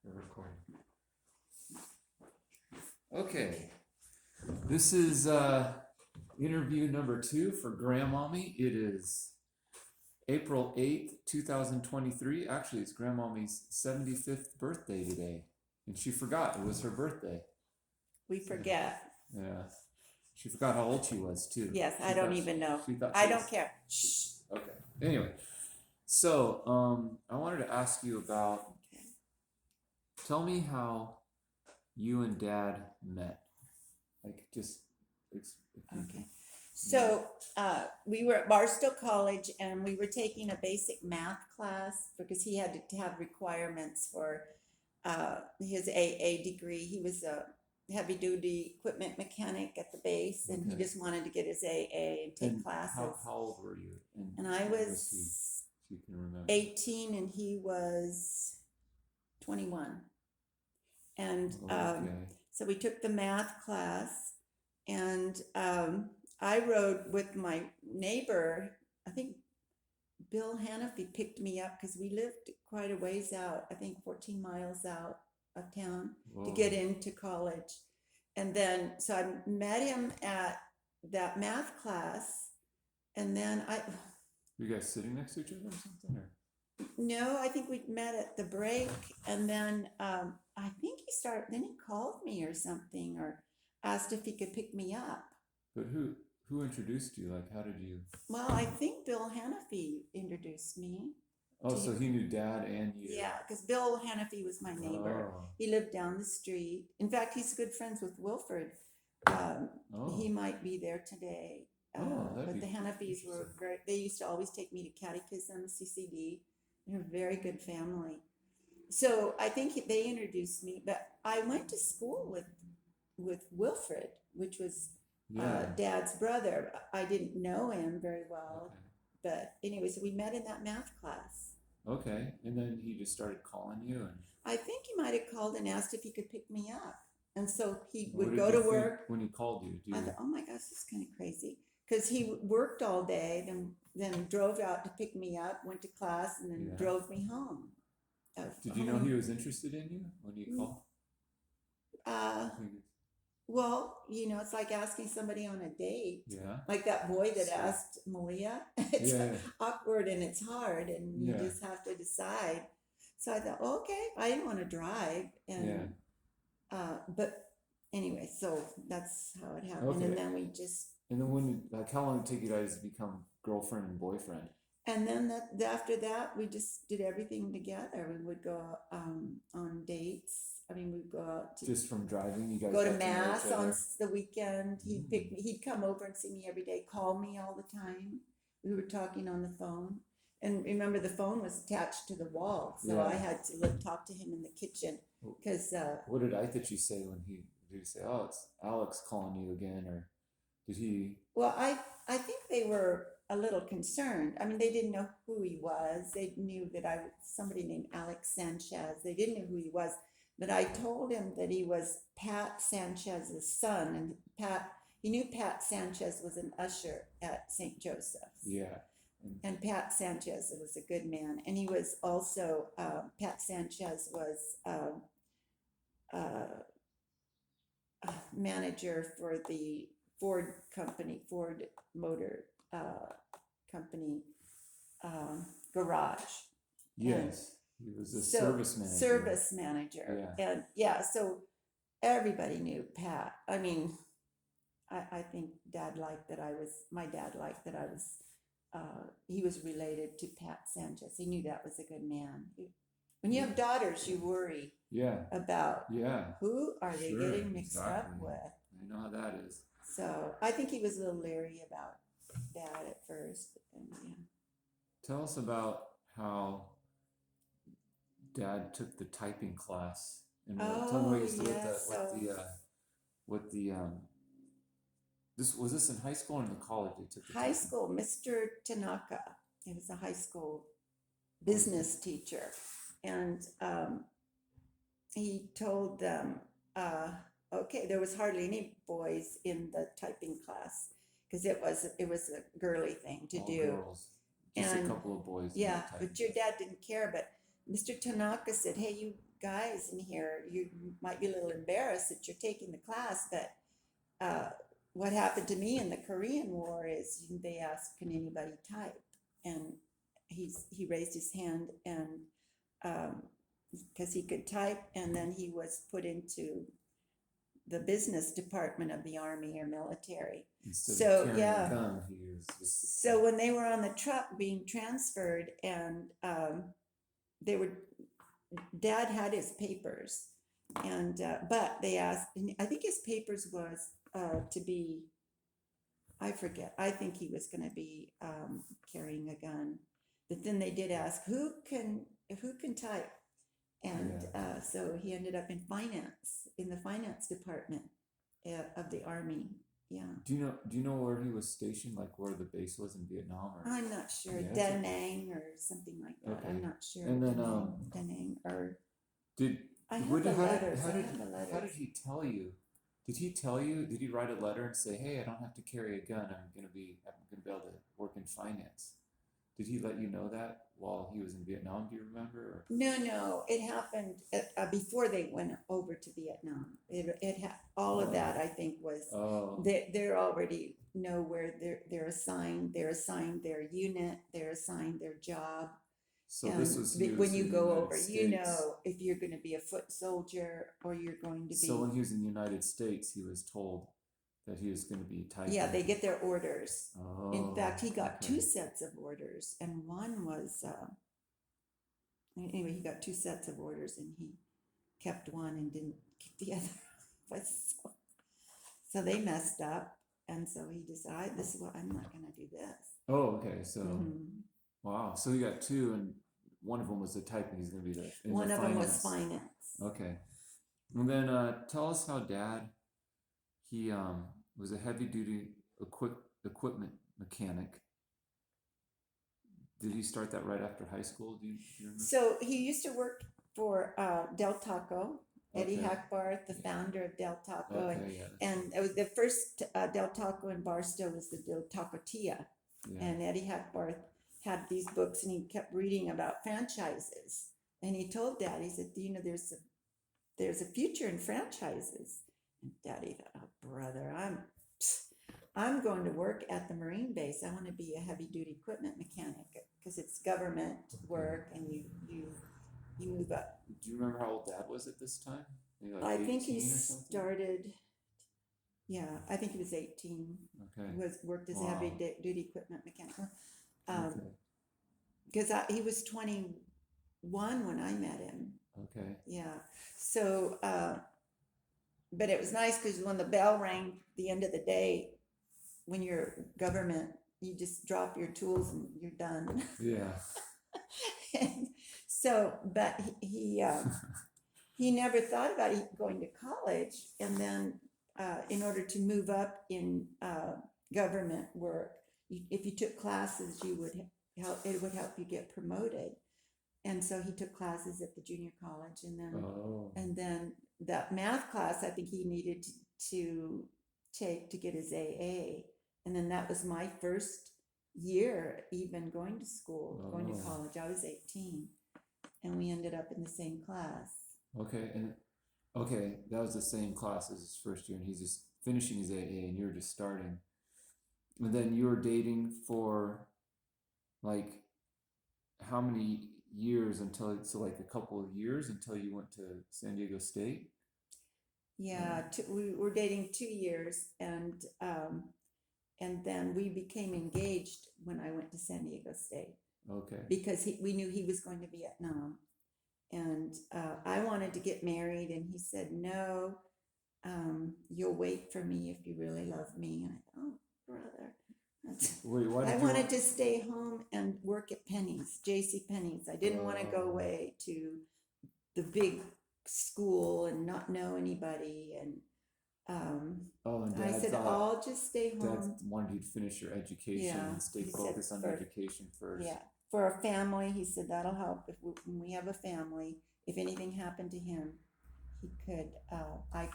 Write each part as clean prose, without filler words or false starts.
We're recording. Okay, this is interview number 2 for Grandmommy. It is April 8th, 2023. Actually, it's Grandmommy's 75th birthday today, and she forgot it was her birthday. We forget. Yeah, she forgot how old she was too. Yes, I don't even know. I don't care. Shh. Okay. Anyway, so I wanted to ask you about. Okay. Tell me how you and Dad met. Like, just. Okay. So we were at Barstow College, and we were taking a basic math class because he had to have requirements for his AA degree. He was a heavy duty equipment mechanic at the base, and he Okay. just wanted to get his AA and take classes. How old were you? And I was if you can remember. 18 and he was 21. And Okay. so we took the math class, and I rode with my neighbor. I think Bill Hannafy picked me up because we lived quite a ways out, I think 14 miles out of town to get into college. And then, so I met him at that math class, and then Were you guys sitting next to each other or something? Or? No, I think we met at the break, and then I think then he called me or something, or asked if he could pick me up. But who introduced you? Like, how did you? Well, I think Bill Hannafy introduced me. Oh, so he knew Dad and you. Yeah, because Bill Hannafy was my neighbor. Oh. He lived down the street. In fact, he's good friends with Wilford. He might be there today. But the Hannafys were they used to always take me to catechism, CCD. They're a very good family. So I think they introduced me, but I went to school with Wilfred, which was Dad's brother. I didn't know him very well, but anyway, so we met in that math class. Okay, and then he just started calling you, and I think he might have called and asked if he could pick me up, and so he would go to work. When he called you, I thought, oh my gosh, this is kind of crazy, because he worked all day, then drove out to pick me up, went to class, and then drove me home. Did you know he was interested in you when you called? Well, it's like asking somebody on a date. Yeah. Like that boy that asked Malia. It's awkward and it's hard, and you just have to decide. So I thought, okay, I didn't want to drive, and but anyway, so that's how it happened. Okay. And then we just. And then how long did it take you guys to become girlfriend and boyfriend? And then after that, we just did everything together. We would go on dates. I mean, we'd go out to just from driving. You guys go to mass on the weekend. He'd pick me. He'd come over and see me every day. Call me all the time. We were talking on the phone, and remember, the phone was attached to the wall, so I had to talk to him in the kitchen. Because what did say when did he say, "Oh, it's Alex calling you again," or did he? Well, I think they were a little concerned. I mean, they didn't know who he was. They knew that I was somebody named Alex Sanchez. They didn't know who he was, but I told him that he was Pat Sanchez's son, and he knew Pat Sanchez was an usher at St. Joseph's. Yeah. And Pat Sanchez was a good man, and he was also Pat Sanchez was manager for the Ford Motor Company garage. Yes, he was a service manager. Service manager, and so everybody knew Pat. I mean, I think my dad liked that I was. He was related to Pat Sanchez. He knew that was a good man. When you have daughters, you worry. About who are they getting mixed up with. I know how that is. So I think he was a little leery about Dad at first. And Tell us about how Dad took the typing class, and tell me what you did was this in high school or in the college? They took the high school. Mr. Tanaka. He was a high school business teacher, and he told them, okay, there was hardly any boys in the typing class because it was a girly thing to do. Girls. Just a couple of boys. Yeah, but your dad didn't care. But Mr. Tanaka said, hey, you guys in here. You might be a little embarrassed that you're taking the class, but what happened to me in the Korean War is they asked, can anybody type? And he raised his hand, and because he could type, and then he was put into the business department of the Army or military. Instead of carrying a gun, so when they were on the truck being transferred, and Dad had his papers, and but they asked, and I think his papers was to be, I forget, I think he was going to be carrying a gun, but then they did ask who can type, and so he ended up in the finance department of the Army. Yeah. Do you know where he was stationed, like where the base was in Vietnam? Or? I'm not sure. Da Nang or something like that. Okay. I'm not sure. And then Da Nang or how did he tell you? Did he tell you? Did he write a letter and say, "Hey, I don't have to carry a gun. I'm gonna be able to work in finance"? Did he let you know that while he was in Vietnam? Do you remember? Or? No. It happened before they went over to Vietnam. All of that, I think, was they're already know where they're assigned. They're assigned their unit. They're assigned their job. So this was when you go over, you know, if you're going to be a foot soldier or you're going to be. So when he was in the United States, he was told that he was going to be typing. Yeah, they get their orders. In fact, he got 2 sets of orders, and one was anyway. He got 2 sets of orders, and he kept one and didn't keep the other. So they messed up, and so he decided, "This is what I'm not going to do this." Oh, okay. So wow. So you got 2, and one of them was the typing. He's going to be the one of them was finance. Okay. And then tell us how Dad. He was a heavy-duty equipment mechanic. Did he start that right after high school? Do you remember? So he used to work for Del Taco, Eddie Hackbarth, the founder of Del Taco. And it was the first Del Taco in Barstow was the Del Taco Tia. Yeah. And Eddie Hackbarth had these books, and he kept reading about franchises. And he told Dad, he said, you know, there's a future in franchises. And Daddy thought, oh, brother, I'm going to work at the Marine base. I want to be a heavy duty equipment mechanic because it's government work, and you move up. Do you remember how old Dad was at this time? Maybe like I think he started. Yeah, I think he was 18. Okay. He worked as a heavy duty equipment mechanic. Because he was 21 when I met him. Okay. Yeah. So. But it was nice because when the bell rang at the end of the day, when you're government, you just drop your tools and you're done. Yeah. And so, but he never thought about going to college. And then in order to move up in government work, if you took classes, it would help you get promoted. And so he took classes at the junior college, and then that math class I think he needed to take to get his AA. And then that was my first year even going to school, going to college. I was 18, and we ended up in the same class. Okay, and that was the same class as his first year, and he's just finishing his AA, and you're just starting. And then you were dating for like how many years like a couple of years until you went to San Diego State? Yeah, we were dating 2 years, and then we became engaged when I went to San Diego State. Okay. Because we knew he was going to Vietnam, and I wanted to get married, and he said, "No, you'll wait for me if you really love me." And I thought, "Oh, brother." Wait, I wanted to stay home and work at Penny's, J.C. Penney's. I didn't want to go away to the big school and not know anybody. And I said, I'll just stay home. Dad wanted you to finish your education and stay focused on education first. Yeah, for a family, he said that'll help when we have a family. If anything happened to him, I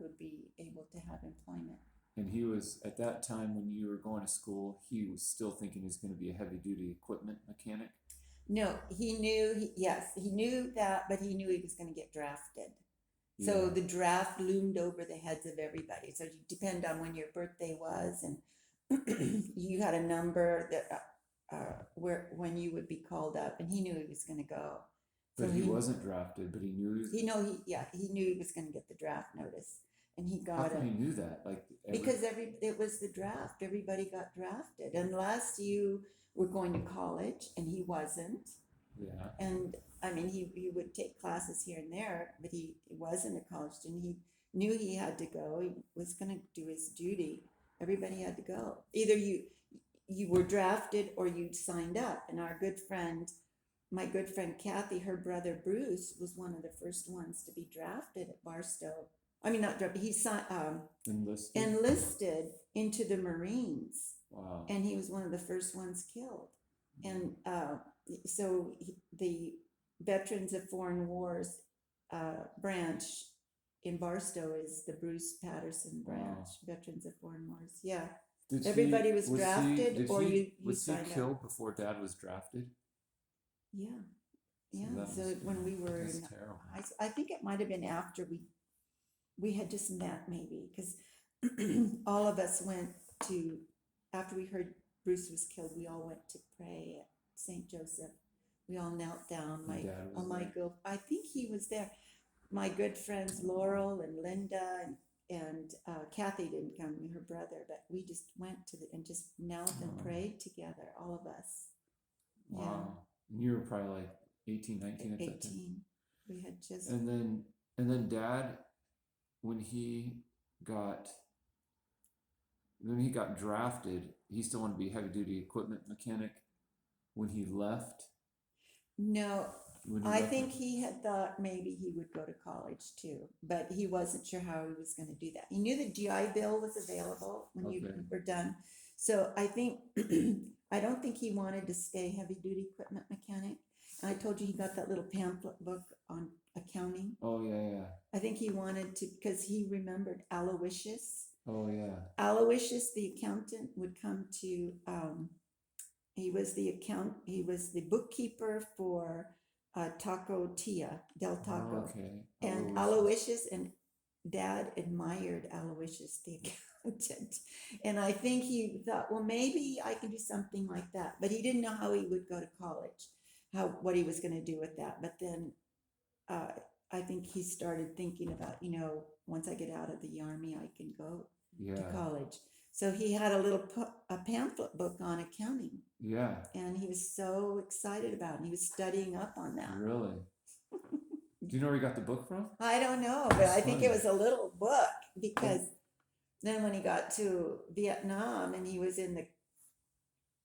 would be able to have employment. And he was, at that time when you were going to school, he was still thinking he was going to be a heavy duty equipment mechanic? No, he knew, yes, he knew that, but he knew he was going to get drafted. So Yeah. the draft loomed over the heads of everybody. So it depended on when your birthday was, and you had a number that where when you would be called up, and he knew he was going to go. So But he wasn't drafted, but he knew. he know he knew he was going to get the draft notice, and he How got come it he knew that? Like because it was the draft. Everybody got drafted unless you were going to college, and he wasn't. Yeah. And I mean, he would take classes here and there, but he wasn't a college student. He knew he had to go. He was going to do his duty. Everybody had to go. Either you were drafted or you signed up. And my good friend Kathy, her brother Bruce was one of the first ones to be drafted at Barstow. I mean, not drafted. He enlisted into the Marines. Wow. And he was one of the first ones killed. And so the Veterans of Foreign Wars branch in Barstow is the Bruce Patterson branch. Wow. Veterans of Foreign Wars. Yeah. Everybody was drafted, or you was he killed up before Dad was drafted? Yeah. Yeah. So when we were in I think it might have been after we had just met, maybe, because all of us went to, after we heard Bruce was killed, we all went to pray at St. Joseph. We all knelt down. I think he was there. My good friends Laurel and Linda and Kathy didn't come, her brother, but we just went and just knelt and prayed together, all of us. Wow. Yeah. You were probably like 18, 19 at 18. That time. We had just. And then Dad, when he got drafted, he still wanted to be a heavy duty equipment mechanic when he left. No, I think he had thought maybe he would go to college too, but he wasn't sure how he was going to do that. He knew the GI Bill was available when you were done. So I think, I don't think he wanted to stay heavy duty equipment mechanic. And I told you he got that little pamphlet book on accounting. Oh, yeah. I think he wanted to, because he remembered Aloysius. Oh, yeah. Aloysius, the accountant, would come to, he was the bookkeeper for Taco Tia, Del Taco. Oh, okay. And Aloysius and Dad admired Aloysius, the accountant. And I think he thought, well, maybe I can do something like that. But he didn't know how he would go to college, what he was going to do with that. But then I think he started thinking about, once I get out of the Army, I can go to college. So he had a pamphlet book on accounting. Yeah. And he was so excited about it. He was studying up on that. Really? Do you know where he got the book from? I don't know, but I think it was a little book, because then when he got to Vietnam and he was in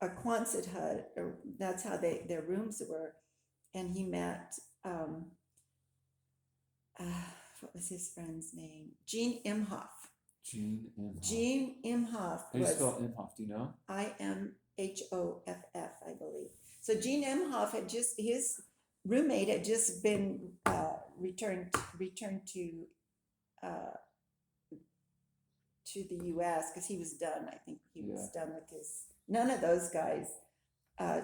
a Quonset hut, or that's how their rooms were, and he met what was his friend's name? Gene Imhoff. Gene Imhoff. Gene Imhoff. How do you spell Imhoff? Do you know? IMHOFF, I believe. So Gene Imhoff his roommate had just been returned to the U.S. because he was done. I think he was done with his. None of those guys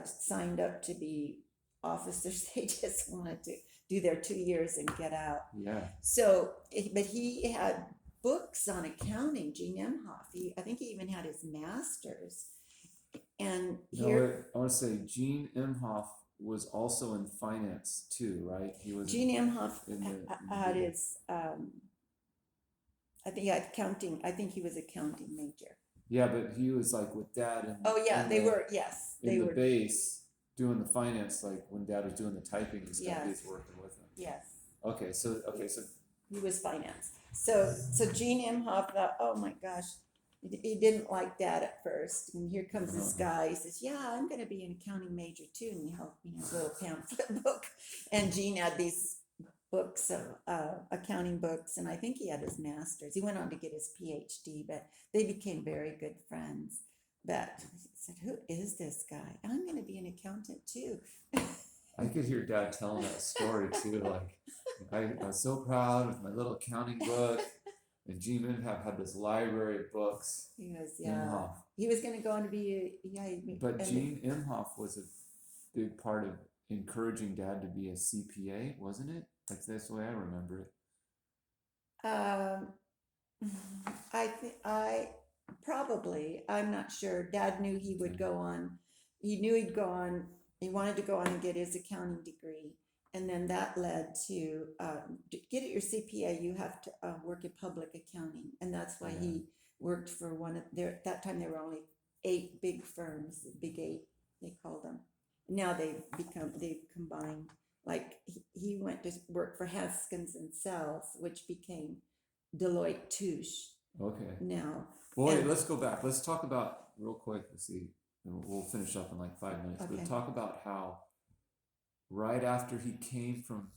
signed up to be officers. They just wanted to do their 2 years and get out. Yeah. So, but he had books on accounting. Gene Imhoff. I think he even had his master's. And here, I want to say Gene Imhoff was also in finance too, right? He was. Gene Imhoff had his. I think he had accounting. I think he was accounting major. Yeah, but he was like with Dad. And, oh yeah, they were. Yes, they were. Base doing the finance, like when Dad was doing the typing and stuff. He was working with him. Yes. Okay, so he was finance. So Gene Imhoff thought, oh my gosh, he didn't like Dad at first. And here comes this guy. He says, yeah, I'm going to be an accounting major too. And he helped me a little pamphlet book. And Gene had these books of accounting books. And I think he had his master's. He went on to get his PhD, but they became very good friends. But he said, who is this guy? I'm going to be an accountant too. I could hear Dad telling that story too. Like, I was so proud of my little accounting book. And Gene Imhoff had this library of books. He was, He was going to go on to be But Gene Imhoff was a big part of encouraging dad to be a CPA, wasn't it? Like that's the way I remember it. I probably, I'm not sure. Dad knew he would go on. He knew he'd go on. He wanted to go on and get his accounting degree. And then that led to get your CPA, you have to work in public accounting. And that's why he worked for one of their, at that time there were only 8 big firms, Big 8, they called them. Now they've combined. Like he went to work for Haskins and Sells, which became Deloitte Touche. Okay. Now. Well, wait, let's go back. Let's talk about real quick. Let's see. We'll finish up in like 5 minutes. Okay. But talk about how right after he came from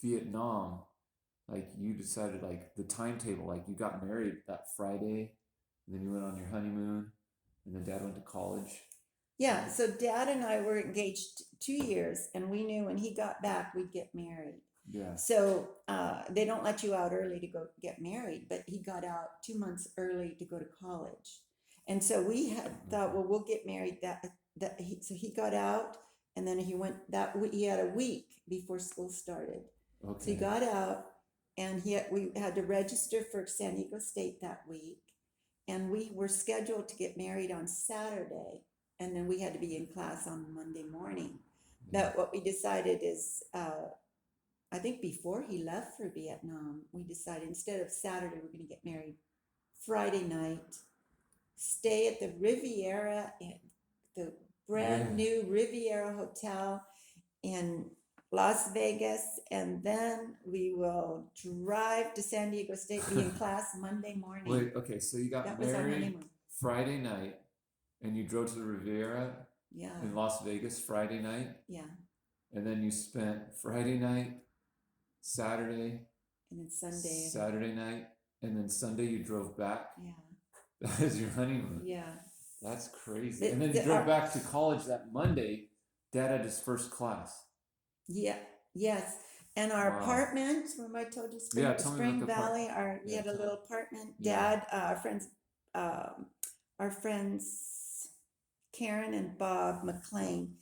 Vietnam, like you decided like the timetable, like you got married that Friday, and then you went on your honeymoon, and then dad went to college. Yeah, so dad and I were engaged 2 years, and we knew when he got back we'd get married. Yeah. So they don't let you out early to go get married, but he got out 2 months early to go to college. And so we had thought, well, we'll get married so he got out, and then he had a week before school started. Okay. So he got out, and we had to register for San Diego State that week, and we were scheduled to get married on Saturday, and then we had to be in class on Monday morning. But what we decided is, I think before he left for Vietnam, we decided instead of Saturday, we're going to get married Friday night, stay at the Riviera, the brand new Riviera Hotel in Las Vegas, and then we will drive to San Diego State, be in class Monday morning. Wait, okay, so you got married Friday night, and you drove to the Riviera in Las Vegas Friday night? Yeah. And then you spent Friday night, Saturday, and then Sunday. Saturday night, and then Sunday you drove back? Yeah. That was your honeymoon? Yeah. That's crazy. And then you drove back to college that Monday. Dad had his first class. Yeah. Yes. And our apartment, remember I told you, Spring Valley, we had a little apartment. Dad, our friends Karen and Bob McLean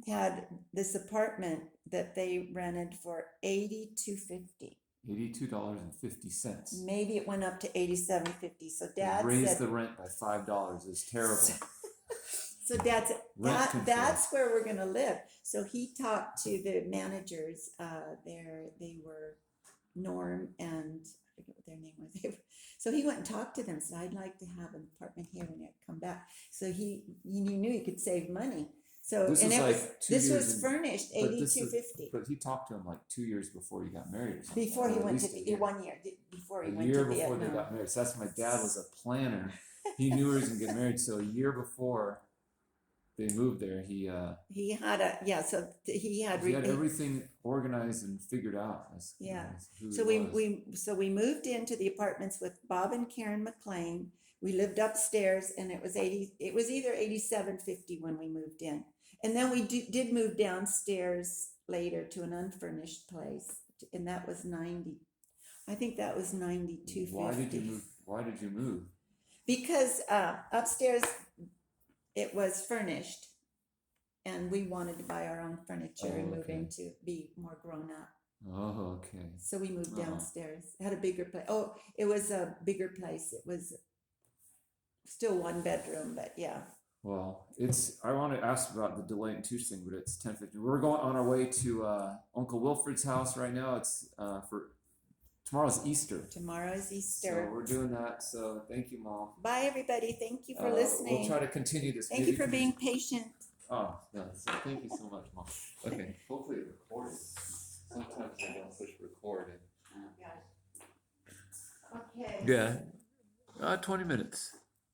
had this apartment that they rented for $82.50. $82.50. Maybe it went up to $87.50. So Dad raised the rent by $5. It's terrible. So Dad said, that's where we're going to live. So he talked to the managers there. They were Norm and I forget what their name was. So he went and talked to them. Said, I'd like to have an apartment here when I come back. So he knew he could save money. So this was furnished $82.50. But he talked to him like 2 years before you got married. Or something. Before he went to 1 year before he went to Vietnam. A year before they got married. So that's my dad was a planner. He knew he was gonna get married. So a year before they moved there, he had everything organized and figured out. So we moved into the apartments with Bob and Karen McLean. We lived upstairs, and it was either $87.50 when we moved in, and then we did move downstairs later to an unfurnished place, and that was $90. I think that was $92.50. Why did you move? Because upstairs it was furnished, and we wanted to buy our own furniture and move in to be more grown up. Oh, okay. So we moved downstairs. It had a bigger place. Oh, it was a bigger place. It was still 1 bedroom, but yeah. Well, I want to ask about the Deloitte Touche thing, but it's 10:50. We're going on our way to Uncle Wilfred's house right now. It's for tomorrow's Easter. Tomorrow's Easter. So we're doing that. So thank you, Mom. Bye, everybody. Thank you for listening. We'll try to continue this. Thank you for being patient. Oh, no. So thank you so much, Mom. Okay. Hopefully it records. Sometimes I don't push record. Oh, gosh. Okay. Yeah. 20 minutes.